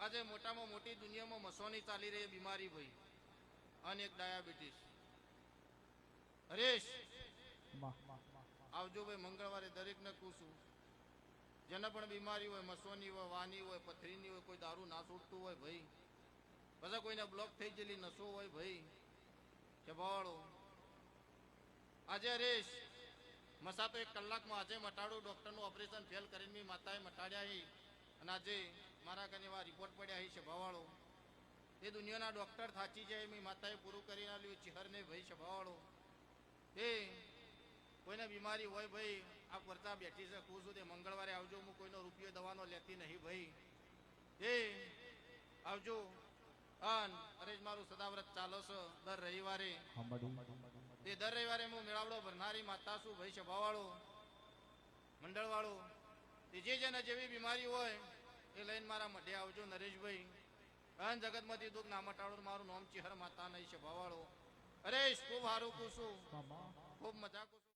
આજે મોટામાં મોટી દુનિયામાં મસોની ચાલી રહી બીમારી ભાઈ, અને એક ડાયાબિટીસ. હરેશ આવજો ભાઈ, મંગળવારે દરેકને પૂછું જેને પણ બીમારી હોય, મસોની હોય, વાની હોય, પથરીની હોય, કોઈ દારૂ ના છૂટતું હોય ભાઈ, પછી કોઈને બ્લોક થઈ ગયેલી નસો હોય ભાઈ, ચબાવાળો આજે હરેશ મસા તો 1 કલાકમાં આજે મટાડું. ડોક્ટરનું ઓપરેશન ફેલ કરીને મેં માતાએ મટાડ્યા. અને આજે મારા કને એવા રિપોર્ટ પડ્યા છે સભાવાળો, એ દુનિયાના ડોક્ટર થાચી જાય મેં માતાએ પૂરું કરી આલ્યું ચિહરને ભાઈ સભાવાળો. એ કોઈને બીમારી હોય ભાઈ, આ પરચા બેઠી છે ખુશ સુધી મંગળવારે આવજો. હું કોઈનો રૂપિયો દવાનો લેતી નહીં ભાઈ, એ આવજો. અરે મારું સદાવ્રત ચાલો છે દર રવિવારે. તે દર રવિવારે હું મેળાવડો ભરનારી માતા છું ભાઈ, સભાવાળો મંડળવાળો. તે જેને જેવી બીમારી હોય એ લઈને મારા મઢે આવજો નરેશભાઈ. અન જગતમાંથી દુઃખ ના મટાડો. મારું નામ ચિહર માતા નહીં, સભાવાળો. અરે ખૂબ સારું કુશું, ખૂબ મજા કુશું.